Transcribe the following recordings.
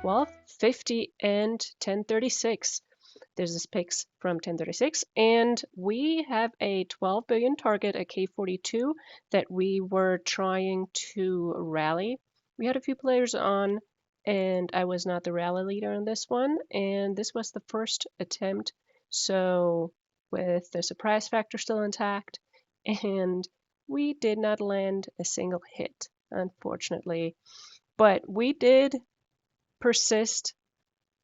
12, 50, and 1036. This is picks from 1036, and we have a 12 billion target at K42 that we were trying to rally. We had a few players on, and I was not the rally leader on this one, and this was the first attempt. So with the surprise factor still intact, and we did not land a single hit, unfortunately. But we did persist,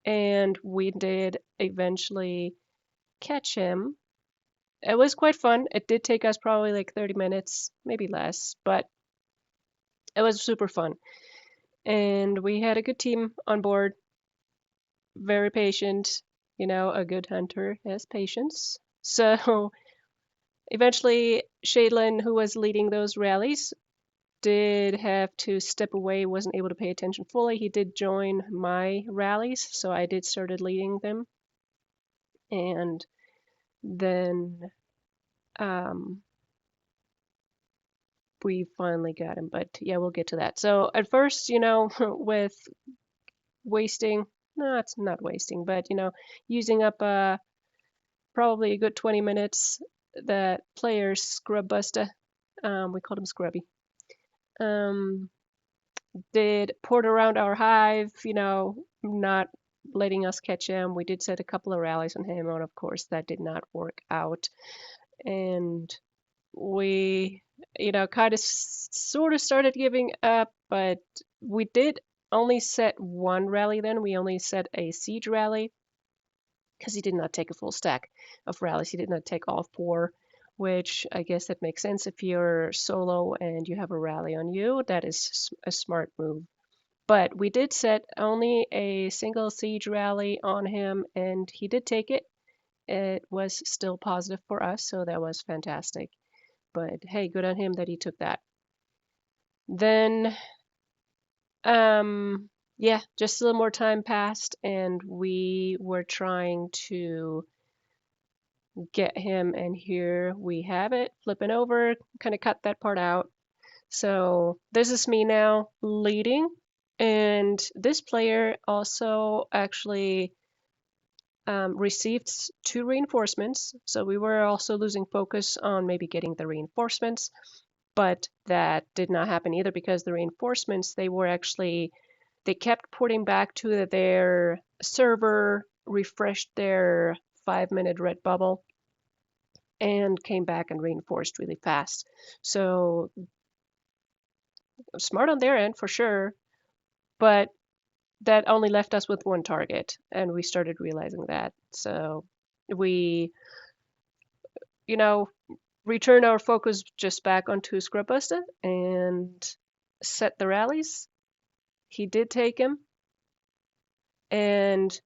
and we did eventually catch him. It was quite fun. It did take us probably like 30 minutes, maybe less, but it was super fun. And we had a good team on board, very patient. You know, a good hunter has patience. So eventually, Shaylin, who was leading those rallies, did have to step away, wasn't able to pay attention fully. He did join my rallies, so I did started leading them. And then we finally got him. But yeah, we'll get to that. So at first, you know, with wasting, no, it's not wasting, but you know, using up probably a good 20 minutes, that player Scrub Buster, we called him Scrubby, um, did port around our hive, you know, not letting us catch him. We did set a couple of rallies on him, and of course that did not work out. And we, you know, kind of sort of started giving up, but we did only set one rally then. We only set a siege rally because he did not take a full stack of rallies. He did not take all four, which I guess that makes sense if you're solo and you have a rally on you. That is a smart move. But we did set only a single siege rally on him, and he did take it. It was still positive for us, so that was fantastic. But hey, good on him that he took that. Then, yeah, just a little more time passed, and we were trying to get him, and here we have it, flipping over, kind of cut that part out. So this is me now leading, and this player also actually received 2 reinforcements. So we were also losing focus on maybe getting the reinforcements, but that did not happen either because the reinforcements, they kept porting back to their server, refreshed their 5-minute red bubble, and came back and reinforced really fast. So smart on their end for sure, but that only left us with one target, and we started realizing that. So we, you know, returned our focus just back onto Scrubbuster and set the rallies. He did take him, and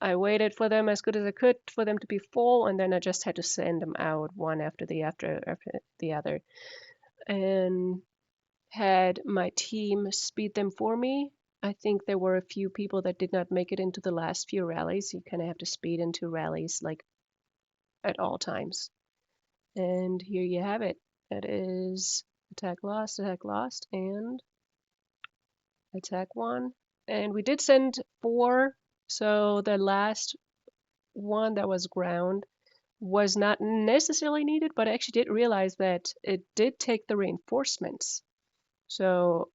I waited for them as good as I could for them to be full, and then I just had to send them out one after the other, and had my team speed them for me. I think there were a few people that did not make it into the last few rallies. You kind of have to speed into rallies like at all times. And here you have it. That is attack lost, and attack won. And we did send 4, so the last one that was ground was not necessarily needed, but I actually did realize that it did take the reinforcements. So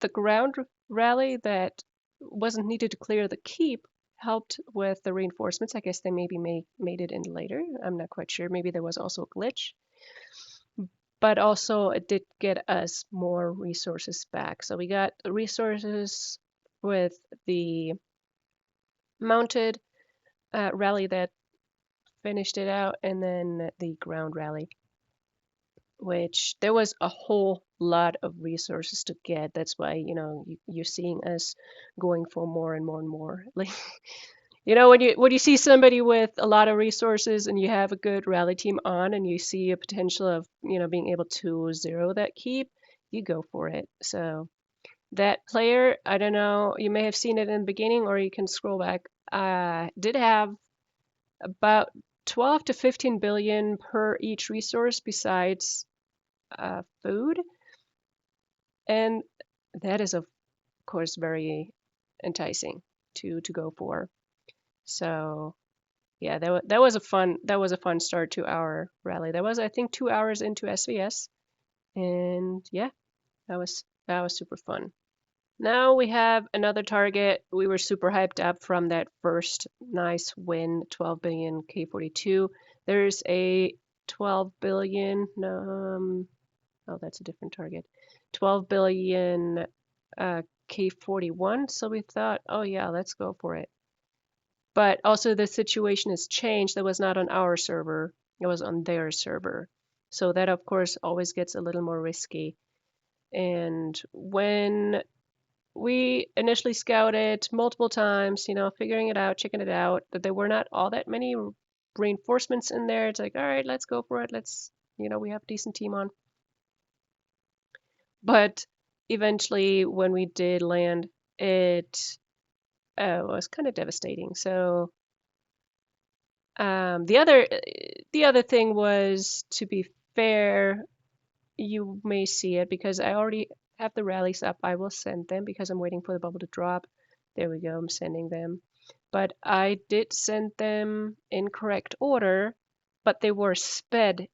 the ground rally that wasn't needed to clear the keep helped with the reinforcements. I guess they maybe made it in later. I'm not quite sure. Maybe there was also a glitch. But also it did get us more resources back. So we got resources with the mounted rally that finished it out, and then the ground rally, which there was a whole lot of resources to get. That's why, you know, you're seeing us going for more and more and more. Like, you know, when you see somebody with a lot of resources and you have a good rally team on and you see a potential of, you know, being able to zero that keep, you go for it. So that player, I don't know, you may have seen it in the beginning or you can scroll back, did have about 12 to 15 billion per each resource besides food. And that is, of course, very enticing to go for. So yeah, that was a fun start to our rally. That was, I think, 2 hours into SVS, and yeah, that was super fun. Now we have another target. We were super hyped up from that first nice win, 12 billion K42. There's a 12 billion, oh, that's a different target. 12 billion K41. So we thought, oh yeah, let's go for it. But also the situation has changed. That was not on our server. It was on their server. So that, of course, always gets a little more risky. And when we initially scouted multiple times, figuring it out, checking it out, that there were not all that many reinforcements in there. It's like, all right, let's go for it. We have a decent team on. But eventually, when we did land, it was kind of devastating. So the other thing was, to be fair, you may see it because I already have the rallies up. I will send them because I'm waiting for the bubble to drop. There we go, I'm sending them. But I did send them in correct order, but they were sped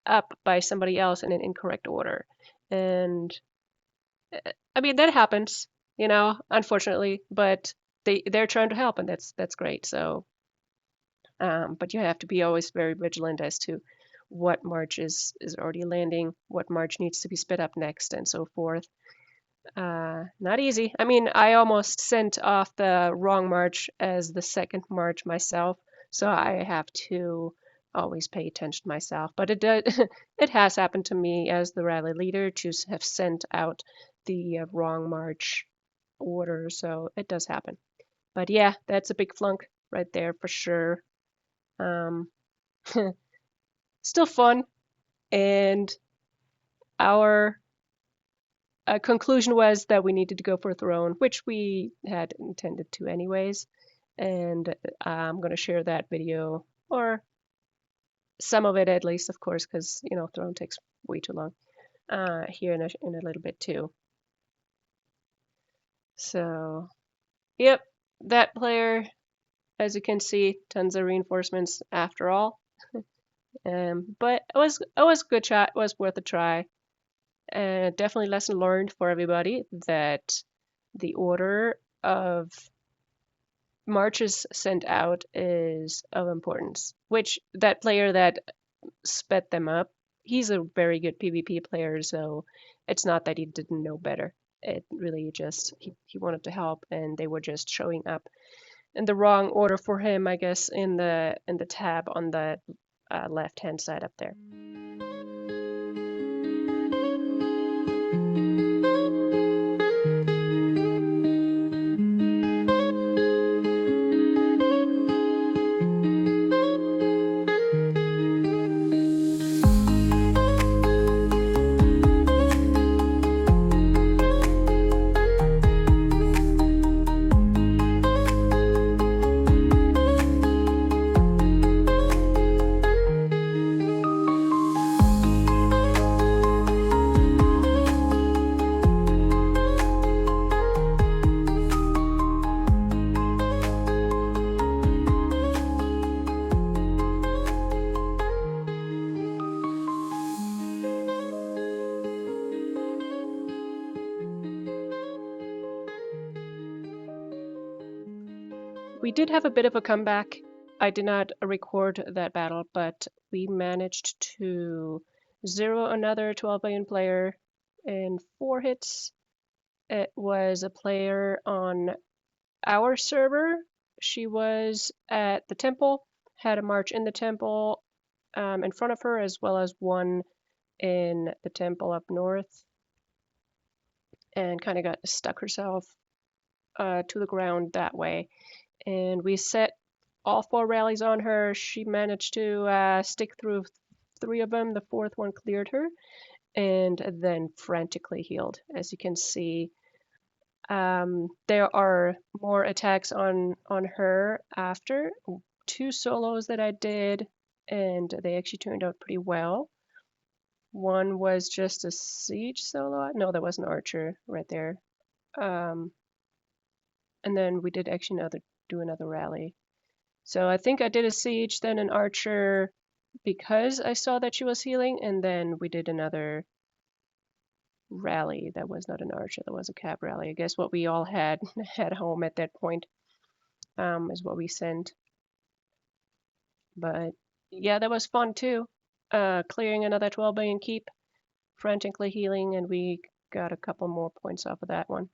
up by somebody else in an incorrect order. And I mean, that happens, unfortunately, but they're trying to help, and that's great. So, but you have to be always very vigilant as to what march is already landing, what march needs to be sped up next, and so forth. Not easy. I mean, I almost sent off the wrong march as the second march myself, so I have to always pay attention myself. But it has happened to me as the rally leader to have sent out the wrong march order, so it does happen. But yeah, that's a big flunk right there for sure. Um, Still fun, and our conclusion was that we needed to go for a throne, which we had intended to anyways. And I'm going to share that video, or some of it at least, of course, because throne takes way too long, here in a little bit too. So, yep, that player, as you can see, tons of reinforcements after all. But it was a good shot. It was worth a try. Definitely lesson learned for everybody that the order of marches sent out is of importance. Which that player that sped them up, he's a very good PvP player, so it's not that he didn't know better. It really just he wanted to help, and they were just showing up in the wrong order for him, I guess, in the tab on the left-hand side up there. We did have a bit of a comeback. I did not record that battle, but we managed to zero another 12 billion player in 4 hits. It was a player on our server. She was at the temple, had a march in the temple in front of her, as well as one in the temple up north, and kind of got stuck herself to the ground that way. And we set all 4 rallies on her. She managed to stick through 3 of them. The 4th one cleared her, and then frantically healed. As you can see, there are more attacks on her after. 2 solos that I did, and they actually turned out pretty well. One was just a siege solo. No, that was an archer right there. and then we did actually do another rally. So I think I did a siege, then an archer, because I saw that she was healing, and then we did another rally. That was not an archer, that was a cab rally. I guess what we all had at home at that point is what we sent. But yeah, that was fun too. Clearing another 12 billion keep, frantically healing, and we got a couple more points off of that one.